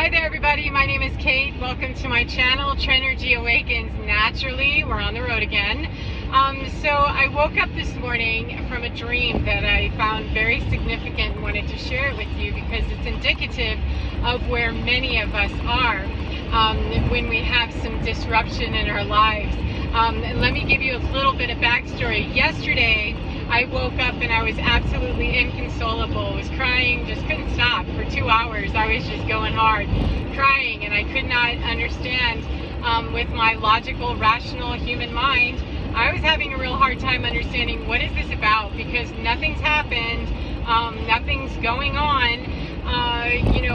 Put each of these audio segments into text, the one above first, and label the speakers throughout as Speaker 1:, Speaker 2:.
Speaker 1: Hi there everybody, my name is Kate. Welcome to my channel, Trenergy Awakens Naturally. We're on the road again. So I woke up this morning from a dream that I found very significant and wanted to share it with you because it's indicative of where many of us are when we have some disruption in our lives. Let me give you a little bit of backstory. Yesterday, I woke up and I was absolutely inconsolable. I was crying, just couldn't stop for 2 hours. I was just going hard, crying, and I could not understand with my logical, rational human mind. I was having a real hard time understanding what is this about, because nothing's happened, nothing's going on.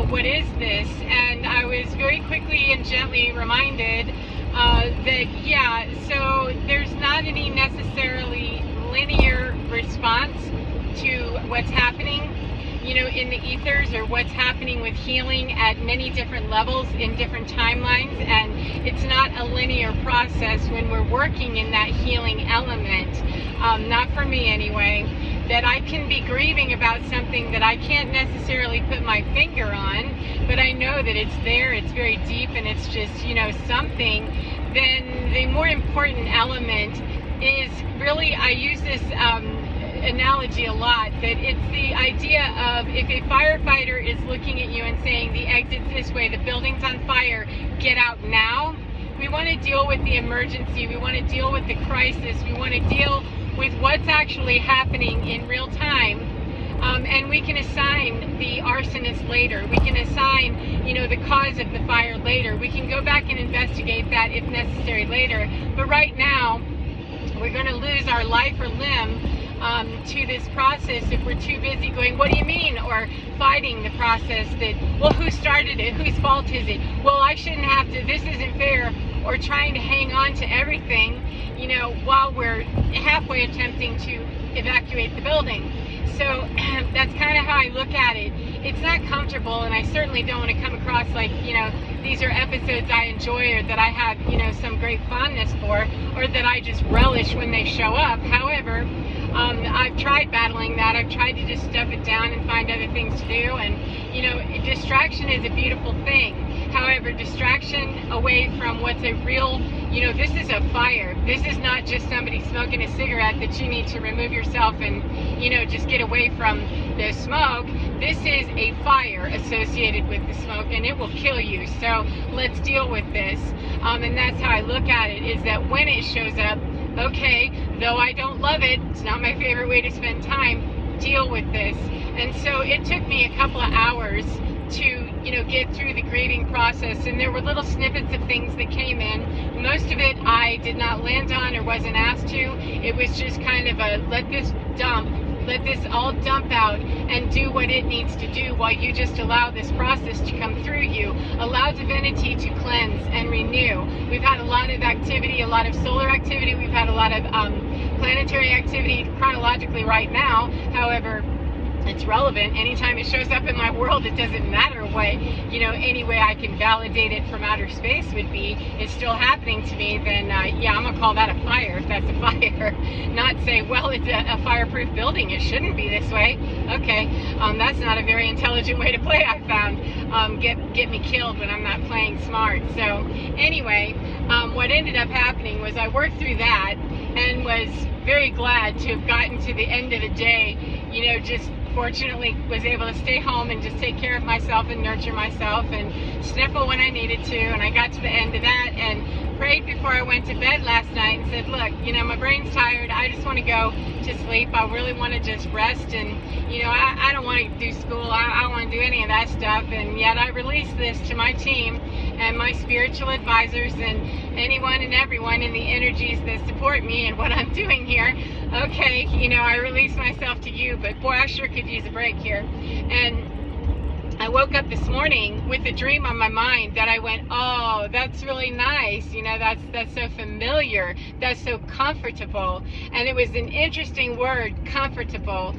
Speaker 1: What is this? And I was very quickly and gently reminded that, yeah, so there's not any necessarily linear response to what's happening, in the ethers, or what's happening with healing at many different levels in different timelines. And it's not a linear process when we're working in that healing element, not for me anyway, that I can be grieving about something that I can't necessarily put my finger on, but I know that it's there, it's very deep, and it's just, something. Then the more important element is really, I use this analogy a lot, that it's the idea of, if a firefighter is looking at you and saying the exit's this way, the building's on fire, get out now. We want to deal with the emergency, we want to deal with the crisis, we want to deal with what's actually happening in real time. And we can assign the arsonist later. We can assign, the cause of the fire later. We can go back and investigate that if necessary later. But right now, we're going to lose our life or limb to this process if we're too busy going, what do you mean? Or fighting the process that, well, who started it? Whose fault is it? Well, I shouldn't have to, this isn't fair. Or trying to hang on to everything, while we're halfway attempting to evacuate the building. So that's kind of how I look at it. It's not comfortable, and I certainly don't want to come across like, these are episodes I enjoy, or that I have, some great fondness for, or that I just relish when they show up. However, I've tried battling that. I've tried to just stuff it down and find other things to do. And, distraction is a beautiful thing. However, distraction away from what's a real, this is a fire. This is not just somebody smoking a cigarette that you need to remove yourself and, just get away from the smoke. This is a fire associated with the smoke, and it will kill you. So let's deal with this. And that's how I look at it, is that when it shows up, okay, though I don't love it, it's not my favorite way to spend time, deal with this. And so it took me a couple of hours to get through the grieving process, and there were little snippets of things that came in. Most of it I did not land on or wasn't asked to. It was just kind of a let this all dump out and do what it needs to do, while you just allow this process to come through you. Allow divinity to cleanse and renew. We've had a lot of activity, a lot of solar activity. We've had a lot of planetary activity chronologically right now. However, it's relevant. Anytime it shows up in my world, it doesn't matter what, any way I can validate it from outer space would be, it's still happening to me, then yeah, I'm gonna call that a fire if that's a fire. Not say, well, it's a fireproof building, it shouldn't be this way. Okay, that's not a very intelligent way to play, I found. Get me killed when I'm not playing smart. So anyway, what ended up happening was I worked through that and was very glad to have gotten to the end of the day, just fortunately was able to stay home and just take care of myself and nurture myself and sniffle when I needed to. And I got to the end of that and prayed before I went to bed last night and said, look, my brain's tired. I just want to go to sleep. I really want to just rest. And, I don't want to do school. I don't want to do any of that stuff. And yet I released this to my team and my spiritual advisors and anyone and everyone in the energies that support me and what I'm doing here. Okay, I release myself to you, but boy, I sure could use a break here. And I woke up this morning with a dream on my mind that I went, oh, that's really nice. That's so familiar. That's so comfortable. And it was an interesting word, comfortable,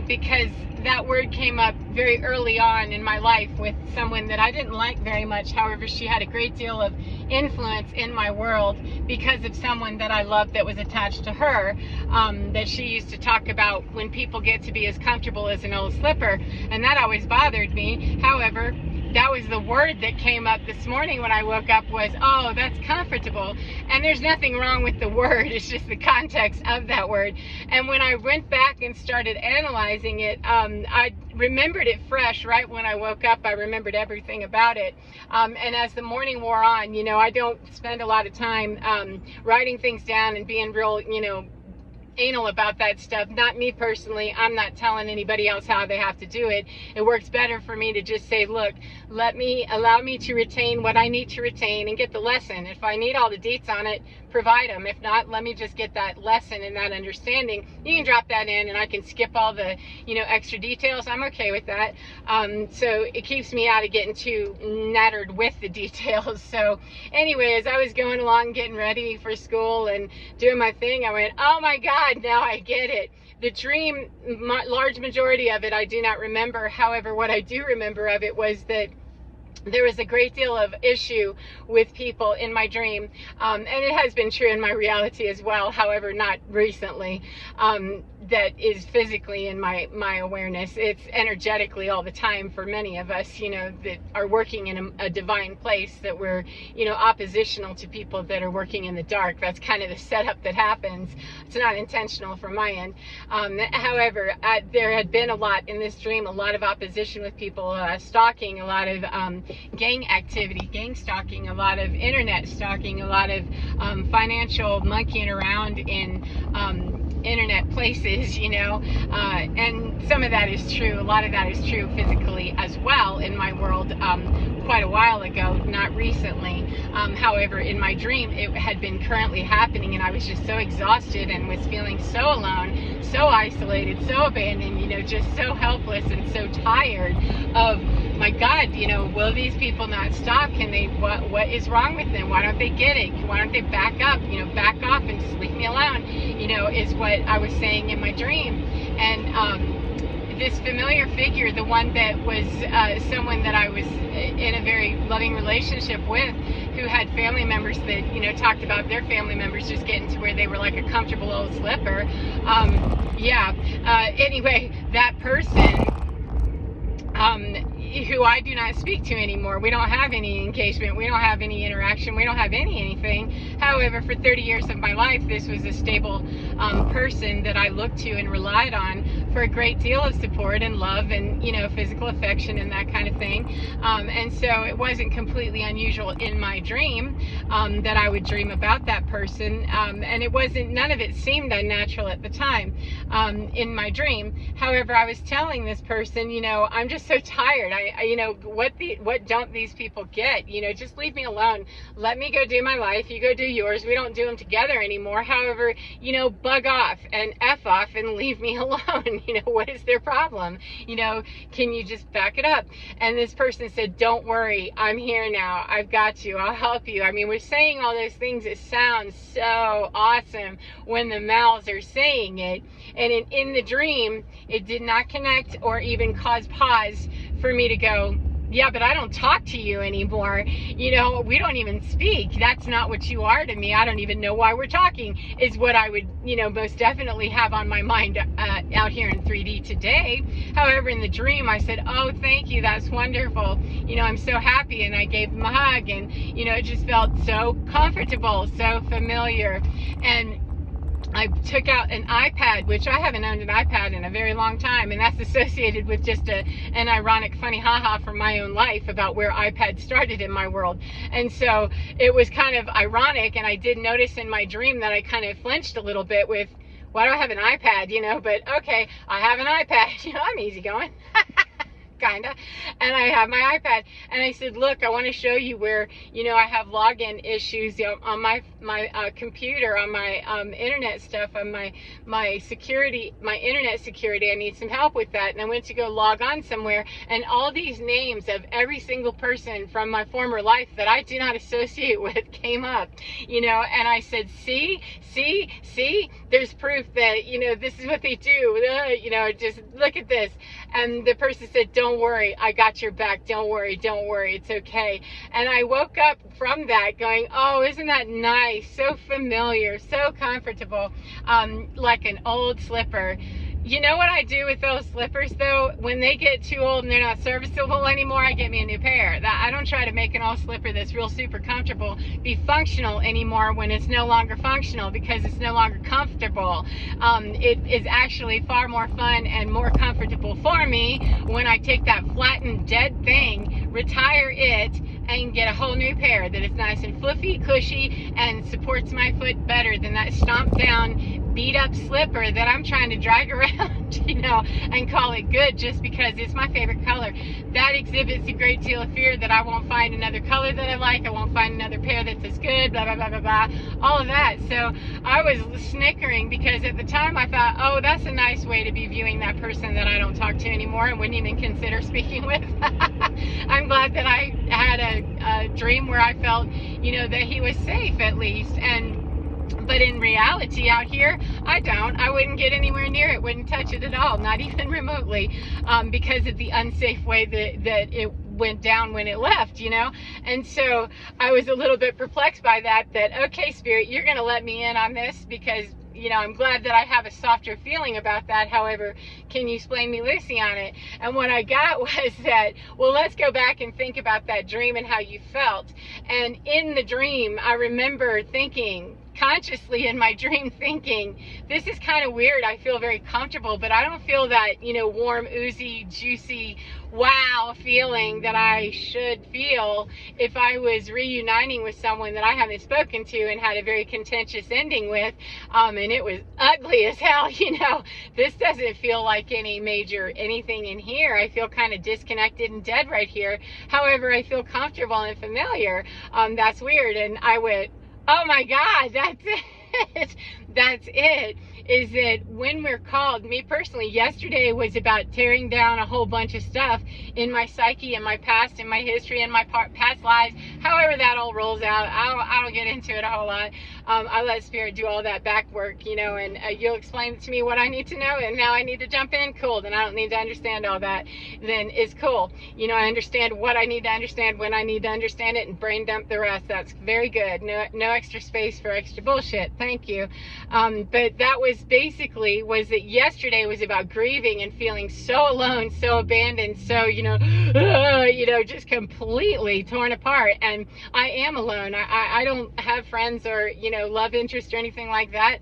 Speaker 1: because that word came up very early on in my life with someone that I didn't like very much. However, she had a great deal of influence in my world because of someone that I loved that was attached to her, that she used to talk about when people get to be as comfortable as an old slipper, and that always bothered me. However, that was the word that came up this morning when I woke up, was, oh, that's comfortable. And there's nothing wrong with the word, it's just the context of that word. And when I went back and started analyzing it, I remembered it fresh right when I woke up. I remembered everything about it. And as the morning wore on, you know, I don't spend a lot of time writing things down and being real, you know, anal about that stuff. Not me personally. I'm not telling anybody else how they have to do it. It works better for me to just say, look, allow me to retain what I need to retain and get the lesson. If I need all the deets on it, provide them. If not, let me just get that lesson and that understanding. You can drop that in and I can skip all the, you know, extra details. I'm okay with that. So it keeps me out of getting too nattered with the details. So anyway, as I was going along getting ready for school and doing my thing, I went, oh my God, now I get it. The dream, large majority of it, I do not remember. However, what I do remember of it was that there was a great deal of issue with people in my dream, and it has been true in my reality as well, however not recently, that is physically in my awareness. It's energetically all the time for many of us, you know, that are working in a divine place, that we're, you know, oppositional to people that are working in the dark. That's kind of the setup that happens. It's not intentional from my end. However, there had been a lot in this dream, a lot of opposition with people, stalking, a lot of gang activity, gang stalking, a lot of internet stalking, a lot of financial monkeying around in internet places, you know, and some of that is true. A lot of that is true physically as well in my world, quite a while ago, not recently. However, in my dream, it had been currently happening, and I was just so exhausted and was feeling so alone, so isolated, so abandoned, you know, just so helpless and so tired of, my God, you know, will these people not stop? Can they, what is wrong with them? Why don't they get it? Why don't they back up, you know, back off and just leave me alone, you know, is what I was saying in my dream. And this familiar figure, the one that was someone that I was in a very loving relationship with, who had family members that, you know, talked about their family members just getting to where they were like a comfortable old slipper. Anyway, that person, who I do not speak to anymore. We don't have any engagement. We don't have any interaction. We don't have anything. However, for 30 years of my life, this was a stable person that I looked to and relied on for a great deal of support and love and, you know, physical affection and that kind of thing. And so it wasn't completely unusual in my dream that I would dream about that person. And it wasn't, none of it seemed unnatural at the time in my dream. However, I was telling this person, you know, I'm just so tired. You know, what don't these people get? You know, just leave me alone. Let me go do my life. You go do yours. We don't do them together anymore. However, you know, bug off and F off and leave me alone. You know, what is their problem? You know, can you just back it up? And this person said, don't worry. I'm here now. I've got you. I'll help you. I mean, we're saying all those things. It sounds so awesome when the mouths are saying it. And in the dream, it did not connect or even cause pause for me to go, yeah, but I don't talk to you anymore. You know, we don't even speak. That's not what you are to me. I don't even know why we're talking, is what I would, you know, most definitely have on my mind out here in 3D today. However, in the dream, I said, oh, thank you. That's wonderful. You know, I'm so happy. And I gave him a hug, and, you know, it just felt so comfortable, so familiar. And I took out an iPad, which I haven't owned an iPad in a very long time, and that's associated with just an ironic, funny haha from my own life about where iPad started in my world. And so it was kind of ironic, and I did notice in my dream that I kind of flinched a little bit with, why do I have an iPad, you know? But okay, I have an iPad, you know, I'm easygoing. Kinda. And I have my iPad, and I said, look, I want to show you where, you know, I have login issues, you know, on my computer, on my internet stuff, on my security, my internet security. I need some help with that. And I went to go log on somewhere, and all these names of every single person from my former life that I do not associate with came up, you know. And I said, see, there's proof that, you know, this is what they do, you know, just look at this. And the person said, don't don't worry, I got your back, don't worry, it's okay. And I woke up from that going, oh, isn't that nice, so familiar, so comfortable, like an old slipper. You know what I do with those slippers though? When they get too old and they're not serviceable anymore, I get me a new pair. I don't try to make an old slipper that's real super comfortable be functional anymore when it's no longer functional, because it's no longer comfortable. It is actually far more fun and more comfortable for me when I take that flattened dead thing, retire it, and get a whole new pair that is nice and fluffy, cushy, and supports my foot better than that stomped down, beat up slipper that I'm trying to drag around, you know, and call it good just because it's my favorite color. That exhibits a great deal of fear that I won't find another color that I like, I won't find another pair that's as good, blah, blah, blah, blah, blah, all of that. So I was snickering because at the time I thought, oh, that's a nice way to be viewing that person that I don't talk to anymore and wouldn't even consider speaking with. I'm glad that I had a dream where I felt, you know, that he was safe at least. But in reality out here, I wouldn't get anywhere near it, wouldn't touch it at all, not even remotely, because of the unsafe way that it went down when it left, you know. And so I was a little bit perplexed by that, okay, Spirit, you're gonna let me in on this, because, you know, I'm glad that I have a softer feeling about that. However, can you explain me Lucy on it? And what I got was that, well, let's go back and think about that dream and how you felt. And in the dream, I remember thinking, consciously in my dream thinking, this is kind of weird. I feel very comfortable, but I don't feel that, you know, warm, oozy, juicy, wow feeling that I should feel if I was reuniting with someone that I haven't spoken to and had a very contentious ending with, and it was ugly as hell, you know. This doesn't feel like any major anything in here. I feel kind of disconnected and dead right here. However, I feel comfortable and familiar. That's weird. And I went, oh my God, that's it. That's it. Is that when we're called, me personally, yesterday was about tearing down a whole bunch of stuff in my psyche, in my past, in my history, in my past lives, however that all rolls out. I don't get into it a whole lot. I let Spirit do all that back work, you know, and you'll explain to me what I need to know, and now I need to jump in, cool. Then I don't need to understand all that, then it's cool. You know, I understand what I need to understand when I need to understand it, and brain dump the rest. That's very good. No extra space for extra bullshit. Thank you. But that was basically that yesterday was about grieving and feeling so alone, so abandoned, so, you know, just completely torn apart. And I am alone. I don't have friends or, you know, love interest or anything like that.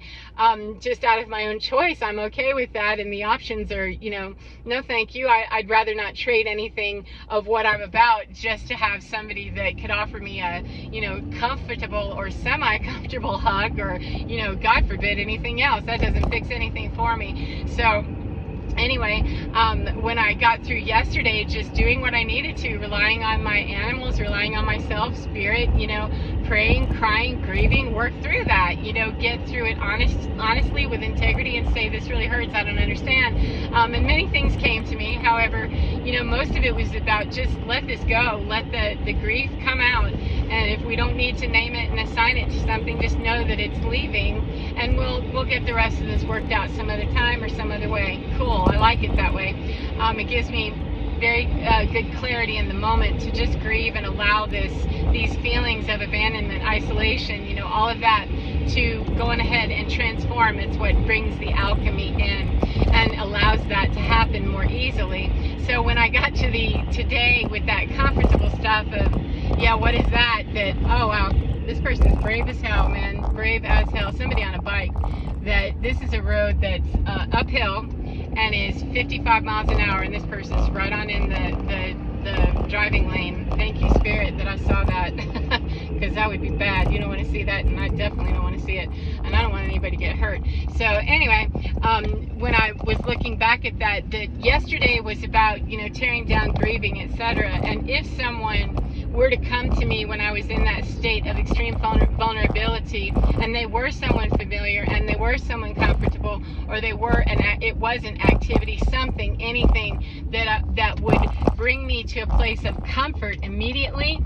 Speaker 1: Just out of my own choice, I'm okay with that. And the options are, you know, no thank you. I'd rather not trade anything of what I'm about just to have somebody that could offer me a, you know, comfortable or semi-comfortable hug, or, you know, God forbid anything else. That doesn't fix anything for me. So anyway, when I got through yesterday, just doing what I needed to, relying on my animals, relying on myself, Spirit, you know, praying, crying, grieving, work through that, you know, get through it honestly with integrity and say, this really hurts, I don't understand. And many things came to me. However, you know, most of it was about just let this go, let the grief come out. And if we don't need to name it and assign it to something, just know that it's leaving, and we'll get the rest of this worked out some other time or some other way. Cool, I like it that way. It gives me very good clarity in the moment to just grieve and allow these feelings of abandonment, isolation, you know, all of that to go on ahead and transform. It's what brings the alchemy in and allows that to happen more easily. So when I got to today with that comfortable stuff of, yeah, what is that, oh wow, this person's brave as hell, man, brave as hell. Somebody on a bike, that this is a road that's uphill and is 55 miles an hour, and this person's right on in the driving lane. Thank you, Spirit, that I saw that, because that would be bad. You don't want to see that, and I definitely don't want to see it, and I don't want anybody to get hurt. So anyway, when I was looking back at that yesterday was about, you know, tearing down, grieving, etc. And if someone were to come to me when I was in that state of extreme vulnerability, and they were someone familiar, and they were someone comfortable, or they were, it was an activity, something, anything that would bring me to a place of comfort immediately,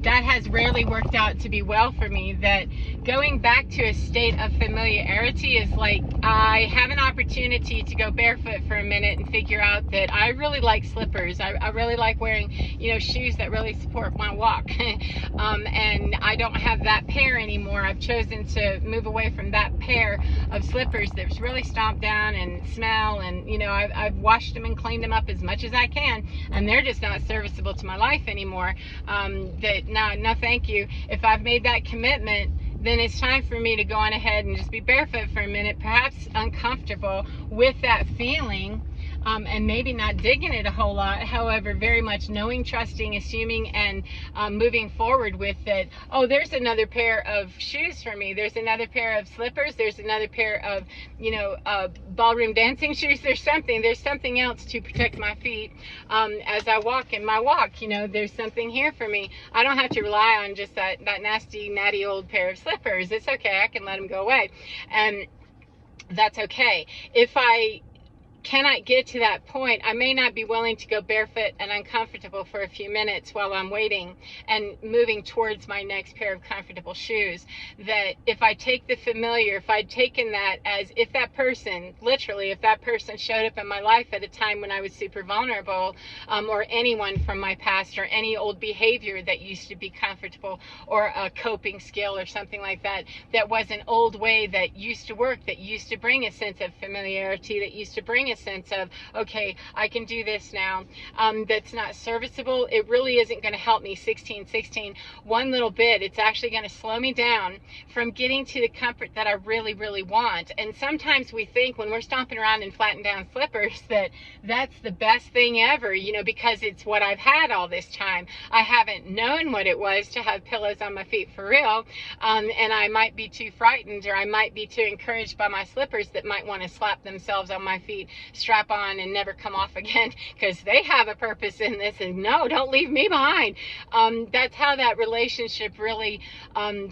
Speaker 1: that has rarely worked out to be well for me. That going back to a state of familiarity is like I have an opportunity to go barefoot for a minute and figure out that I really like slippers. I really like wearing, you know, shoes that really support my walk. And I don't have that pair anymore. I've chosen to move away from that pair of slippers that's really stomped down and smell, and you know, I've washed them and cleaned them up as much as I can, and they're just not serviceable to my life anymore. No thank you. If I've made that commitment, then it's time for me to go on ahead and just be barefoot for a minute, perhaps uncomfortable with that feeling, and maybe not digging it a whole lot. However, very much knowing, trusting, assuming, and moving forward with it. Oh, there's another pair of shoes for me. There's another pair of slippers. There's another pair of, you know, ballroom dancing shoes. There's something else to protect my feet as I walk in my walk. You know, there's something here for me. I don't have to rely on just that nasty, natty old pair of slippers. It's okay. I can let them go away, and that's okay. If I cannot get to that point, I may not be willing to go barefoot and uncomfortable for a few minutes while I'm waiting and moving towards my next pair of comfortable shoes. That if I take the familiar, if I'd taken that as if that person, literally, if that person showed up in my life at a time when I was super vulnerable, or anyone from my past, or any old behavior that used to be comfortable, or a coping skill or something like that, that was an old way that used to work, that used to bring a sense of familiarity, that used to bring a sense of, okay, I can do this now, that's not serviceable, it really isn't going to help me 16 one little bit. It's actually going to slow me down from getting to the comfort that I really, really want. And sometimes we think when we're stomping around in flattened down slippers that that's the best thing ever, you know, because it's what I've had all this time. I haven't known what it was to have pillows on my feet for real, and I might be too frightened, or I might be too encouraged by my slippers that might want to slap themselves on my feet, strap on, and never come off again, because they have a purpose in this, and no, don't leave me behind. That's how that relationship really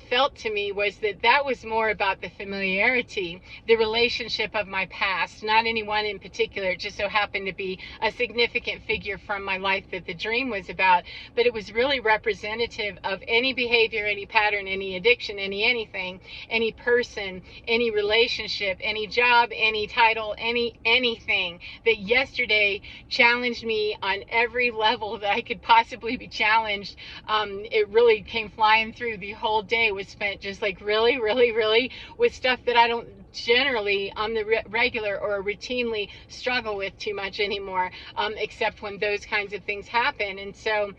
Speaker 1: felt to me, was that was more about the familiarity, the relationship of my past, not anyone in particular. It just so happened to be a significant figure from my life that the dream was about, but it was really representative of any behavior, any pattern, any addiction, anything, any person, any relationship, any job, any title, anything that yesterday challenged me on every level that I could possibly be challenged. It really came flying through. The whole day was spent just like really with stuff that I don't generally on the regular or routinely struggle with too much anymore, except when those kinds of things happen. And so,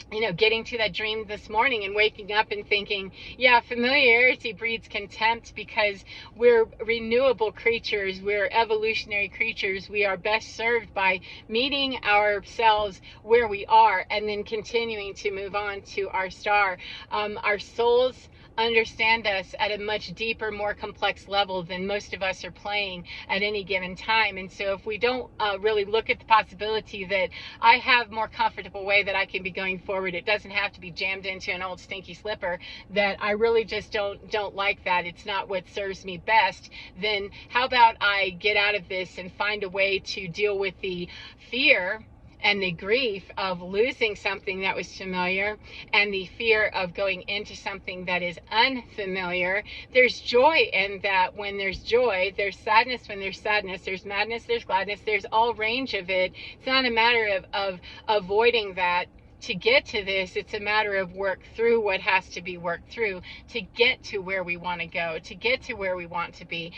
Speaker 1: you know, getting to that dream this morning and waking up and thinking, yeah, familiarity breeds contempt, because we're renewable creatures, we're evolutionary creatures. We are best served by meeting ourselves where we are and then continuing to move on to our star. Our souls understand us at a much deeper, more complex level than most of us are playing at any given time. And so if we don't really look at the possibility that I have more comfortable way that I can be going forward, it doesn't have to be jammed into an old stinky slipper, that I really just don't like that, it's not what serves me best, then how about I get out of this and find a way to deal with the fear and the grief of losing something that was familiar, and the fear of going into something that is unfamiliar. There's joy in that. When there's joy, there's sadness. When there's sadness, there's madness, there's gladness, there's all range of it. It's not a matter of avoiding that to get to this. It's a matter of work through what has to be worked through to get to where we want to go, to get to where we want to be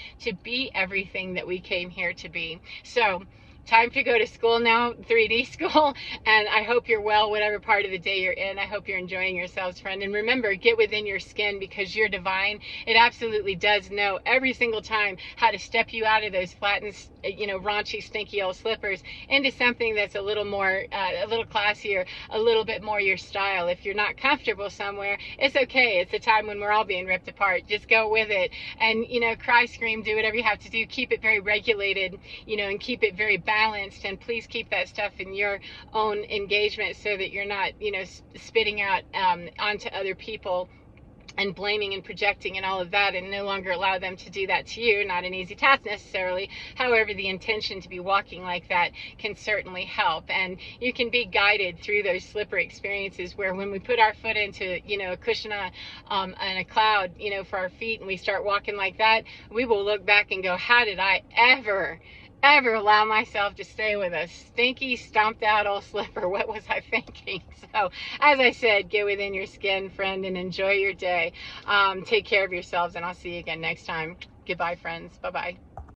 Speaker 1: everything that we came here to be. So time to go to school now, 3D school, and I hope you're well, whatever part of the day you're in. I hope you're enjoying yourselves, friend. And remember, get within your skin, because you're divine. It absolutely does know every single time how to step you out of those flattened, you know, raunchy, stinky old slippers into something that's a little more, a little classier, a little bit more your style. If you're not comfortable somewhere, it's okay. It's a time when we're all being ripped apart. Just go with it, and, you know, cry, scream, do whatever you have to do. Keep it very regulated, you know, and keep it very balanced, and please keep that stuff in your own engagement so that you're not, you know, spitting out onto other people and blaming and projecting and all of that, and no longer allow them to do that to you. Not an easy task necessarily. However, the intention to be walking like that can certainly help, and you can be guided through those slippery experiences where when we put our foot into, you know, a cushion and a cloud, you know, for our feet, and we start walking like that, we will look back and go, how did I ever allow myself to stay with a stinky, stomped out old slipper? What was I thinking? So, as I said, get within your skin, friend, and enjoy your day. Take care of yourselves, and I'll see you again next time. Goodbye, friends. Bye-bye.